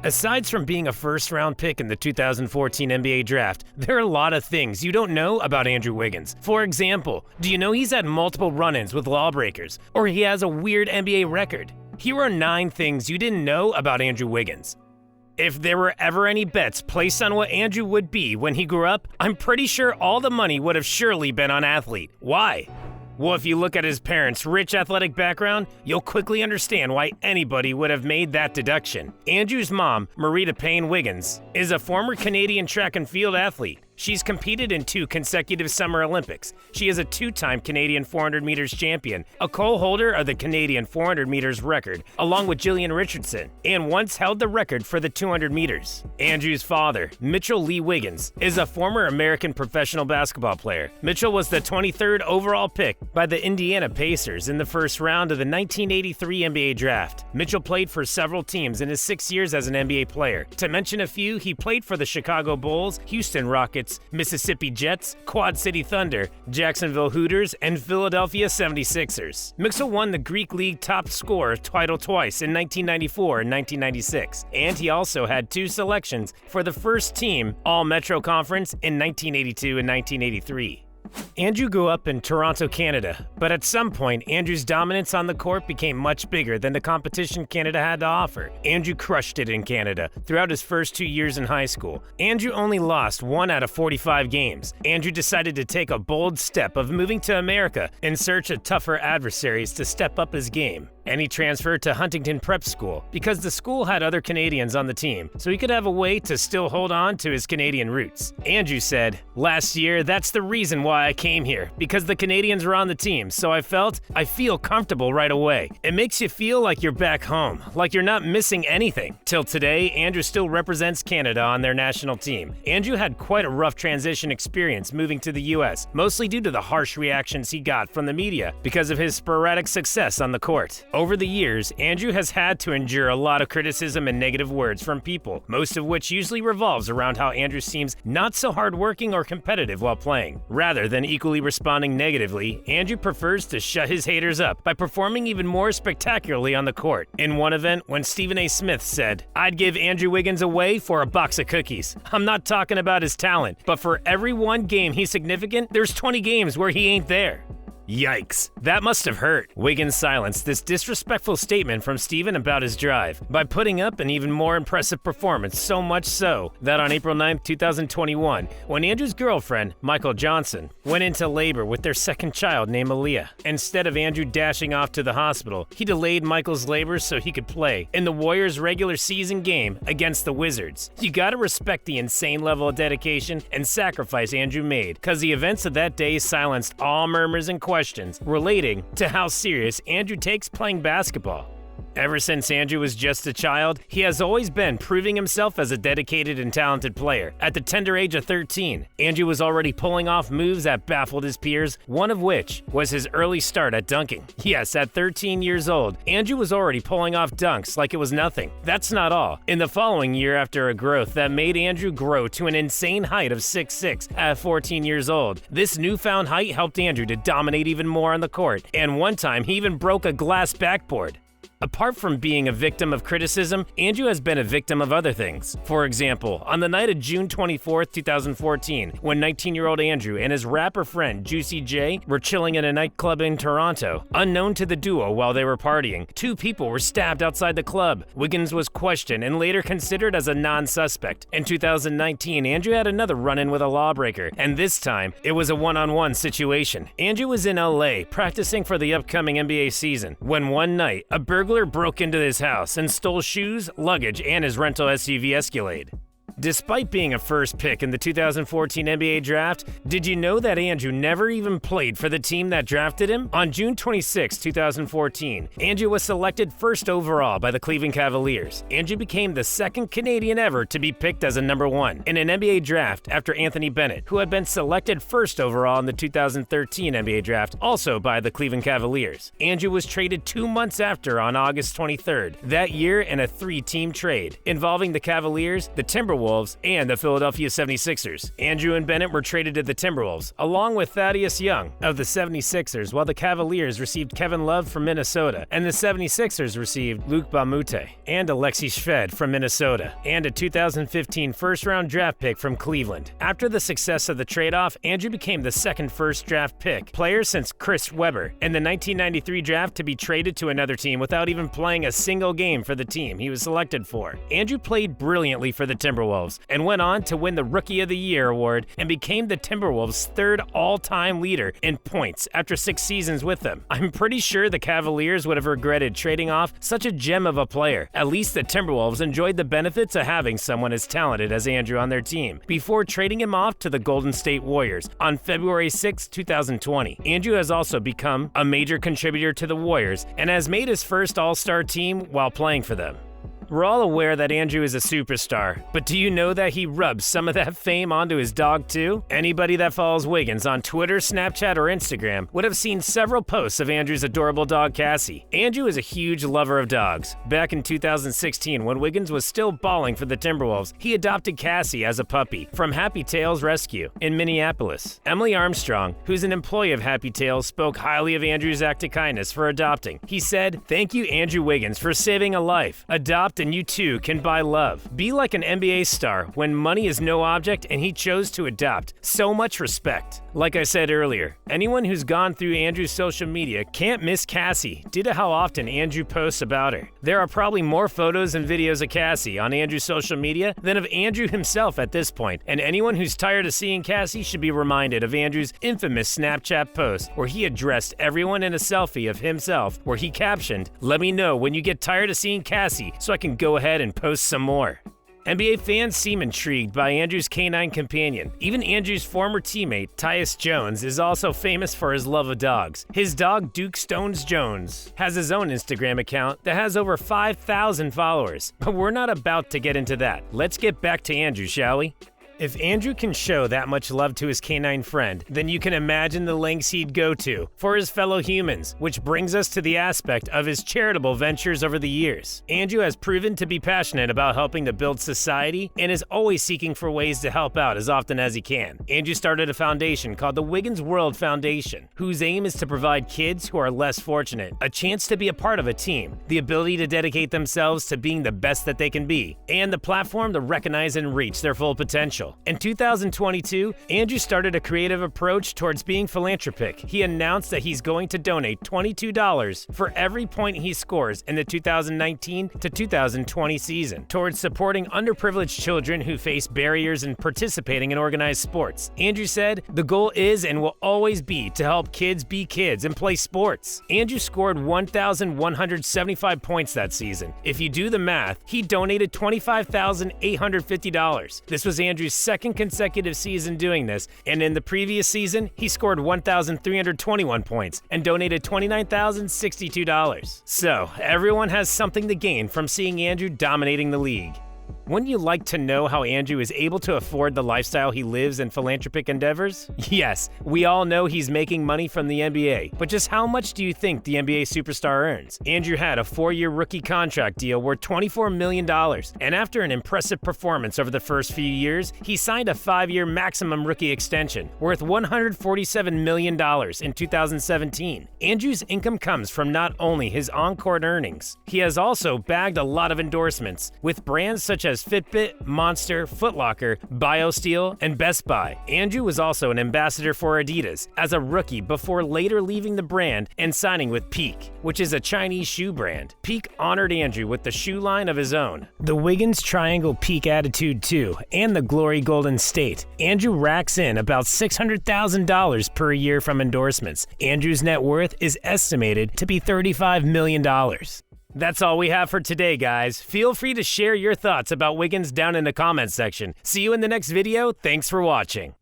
Aside from being a first-round pick in the 2014 NBA Draft, there are a lot of things you don't know about Andrew Wiggins. For example, do you know he's had multiple run-ins with lawbreakers, or he has a weird NBA record? Here are 9 things you didn't know about Andrew Wiggins. If there were ever any bets placed on what Andrew would be when he grew up, I'm pretty sure all the money would have surely been on athlete. Why? Well, if you look at his parents' rich athletic background, you'll quickly understand why anybody would have made that deduction. Andrew's mom, Marita Payne Wiggins, is a former Canadian track and field athlete. She's competed in 2 consecutive Summer Olympics. She is a 2-time Canadian 400 meters champion, a co-holder of the Canadian 400 meters record, along with Jillian Richardson, and once held the record for the 200 meters. Andrew's father, Mitchell Lee Wiggins, is a former American professional basketball player. Mitchell was the 23rd overall pick by the Indiana Pacers in the first round of the 1983 NBA Draft. Mitchell played for several teams in his 6 years as an NBA player. To mention a few, he played for the Chicago Bulls, Houston Rockets, Mississippi Jets, Quad City Thunder, Jacksonville Hooters, and Philadelphia 76ers. Mitchell won the Greek League top scorer title twice in 1994 and 1996, and he also had 2 selections for the first team All-Metro Conference in 1982 and 1983. Andrew grew up in Toronto, Canada, but at some point, Andrew's dominance on the court became much bigger than the competition Canada had to offer. Andrew crushed it in Canada throughout his first 2 years in high school. Andrew only lost 1 out of 45 games. Andrew decided to take a bold step of moving to America in search of tougher adversaries to step up his game. And he transferred to Huntington Prep School because the school had other Canadians on the team, so he could have a way to still hold on to his Canadian roots. Andrew said, "Last year, that's the reason why I came here, because the Canadians were on the team, so I feel comfortable right away. It makes you feel like you're back home, like you're not missing anything." Till today, Andrew still represents Canada on their national team. Andrew had quite a rough transition experience moving to the US, mostly due to the harsh reactions he got from the media because of his sporadic success on the court. Over the years, Andrew has had to endure a lot of criticism and negative words from people, most of which usually revolves around how Andrew seems not so hardworking or competitive while playing. Rather than equally responding negatively, Andrew prefers to shut his haters up by performing even more spectacularly on the court. In one event, when Stephen A. Smith said, "I'd give Andrew Wiggins away for a box of cookies." I'm not talking about his talent, but for every one game he's significant, there's 20 games where he ain't there. Yikes, that must have hurt. Wiggins silenced this disrespectful statement from Steven about his drive by putting up an even more impressive performance, so much so that on April 9, 2021, when Andrew's girlfriend, Michael Johnson, went into labor with their second child named Aaliyah, instead of Andrew dashing off to the hospital, he delayed Michael's labor so he could play in the Warriors' regular season game against the Wizards. You gotta respect the insane level of dedication and sacrifice Andrew made, cause the events of that day silenced all murmurs and questions relating to how serious Andrew takes playing basketball. Ever since Andrew was just a child, he has always been proving himself as a dedicated and talented player. At the tender age of 13, Andrew was already pulling off moves that baffled his peers, one of which was his early start at dunking. Yes, at 13 years old, Andrew was already pulling off dunks like it was nothing. That's not all. In the following year, after a growth that made Andrew grow to an insane height of 6'6" at 14 years old, this newfound height helped Andrew to dominate even more on the court, and one time he even broke a glass backboard. Apart from being a victim of criticism, Andrew has been a victim of other things. For example, on the night of June 24, 2014, when 19-year-old Andrew and his rapper friend Juicy J were chilling in a nightclub in Toronto, unknown to the duo while they were partying, 2 people were stabbed outside the club. Wiggins was questioned and later considered as a non-suspect. In 2019, Andrew had another run-in with a lawbreaker, and this time, it was a one-on-one situation. Andrew was in LA practicing for the upcoming NBA season, when one night, a burglar broke into his house and stole shoes, luggage, and his rental SUV Escalade. Despite being a first pick in the 2014 NBA Draft, did you know that Andrew never even played for the team that drafted him? On June 26, 2014, Andrew was selected first overall by the Cleveland Cavaliers. Andrew became the second Canadian ever to be picked as a number 1 in an NBA Draft after Anthony Bennett, who had been selected first overall in the 2013 NBA Draft, also by the Cleveland Cavaliers. Andrew was traded 2 months after on August 23rd, that year in a 3-team trade involving the Cavaliers, the Timberwolves, Timberwolves and the Philadelphia 76ers. Andrew and Bennett were traded to the Timberwolves, along with Thaddeus Young of the 76ers, while the Cavaliers received Kevin Love from Minnesota, and the 76ers received Luke Bamute and Alexei Shved from Minnesota, and a 2015 first-round draft pick from Cleveland. After the success of the trade-off, Andrew became the second first-draft pick player since Chris Webber in the 1993 draft to be traded to another team without even playing a single game for the team he was selected for. Andrew played brilliantly for the Timberwolves and went on to win the Rookie of the Year award and became the Timberwolves' third all-time leader in points after 6 seasons with them. I'm pretty sure the Cavaliers would have regretted trading off such a gem of a player. At least the Timberwolves enjoyed the benefits of having someone as talented as Andrew on their team before trading him off to the Golden State Warriors on February 6, 2020. Andrew has also become a major contributor to the Warriors and has made his first All-Star team while playing for them. We're all aware that Andrew is a superstar, but do you know that he rubs some of that fame onto his dog too? Anybody that follows Wiggins on Twitter, Snapchat, or Instagram would have seen several posts of Andrew's adorable dog Cassie. Andrew is a huge lover of dogs. Back in 2016, when Wiggins was still balling for the Timberwolves, he adopted Cassie as a puppy from Happy Tails Rescue in Minneapolis. Emily Armstrong, who's an employee of Happy Tails, spoke highly of Andrew's act of kindness for adopting. He said, "Thank you, Andrew Wiggins, for saving a life. Adopt and you too can buy love. Be like an NBA star when money is no object and he chose to adopt. So much respect." Like I said earlier, anyone who's gone through Andrew's social media can't miss Cassie due to how often Andrew posts about her. There are probably more photos and videos of Cassie on Andrew's social media than of Andrew himself at this point, and anyone who's tired of seeing Cassie should be reminded of Andrew's infamous Snapchat post where he addressed everyone in a selfie of himself where he captioned, "Let me know when you get tired of seeing Cassie so I can go ahead and post some more." NBA fans seem intrigued by Andrew's canine companion. Even Andrew's former teammate, Tyus Jones, is also famous for his love of dogs. His dog, Duke Stones Jones, has his own Instagram account that has over 5,000 followers. But we're not about to get into that. Let's get back to Andrew, shall we? If Andrew can show that much love to his canine friend, then you can imagine the lengths he'd go to for his fellow humans, which brings us to the aspect of his charitable ventures over the years. Andrew has proven to be passionate about helping to build society and is always seeking for ways to help out as often as he can. Andrew started a foundation called the Wiggins World Foundation, whose aim is to provide kids who are less fortunate a chance to be a part of a team, the ability to dedicate themselves to being the best that they can be, and the platform to recognize and reach their full potential. In 2022, Andrew started a creative approach towards being philanthropic. He announced that he's going to donate $22 for every point he scores in the 2019 to 2020 season towards supporting underprivileged children who face barriers in participating in organized sports. Andrew said, "The goal is and will always be to help kids be kids and play sports." Andrew scored 1,175 points that season. If you do the math, he donated $25,850. This was Andrew's second consecutive season doing this, and in the previous season, he scored 1,321 points and donated $29,062. So, everyone has something to gain from seeing Andrew dominating the league. Wouldn't you like to know how Andrew is able to afford the lifestyle he lives in philanthropic endeavors? Yes, we all know he's making money from the NBA, but just how much do you think the NBA superstar earns? Andrew had a 4-year rookie contract deal worth $24 million, and after an impressive performance over the first few years, he signed a 5-year maximum rookie extension worth $147 million in 2017. Andrew's income comes from not only his on-court earnings, he has also bagged a lot of endorsements with brands such as Fitbit, Monster, Foot Locker, BioSteel, and Best Buy. Andrew was also an ambassador for Adidas as a rookie before later leaving the brand and signing with Peak, which is a Chinese shoe brand. Peak honored Andrew with the shoe line of his own, the Wiggins Triangle Peak Attitude 2, and the Glory Golden State. Andrew racks in about $600,000 per year from endorsements. Andrew's net worth is estimated to be $35 million. That's all we have for today, guys. Feel free to share your thoughts about Wiggins down in the comments section. See you in the next video. Thanks for watching.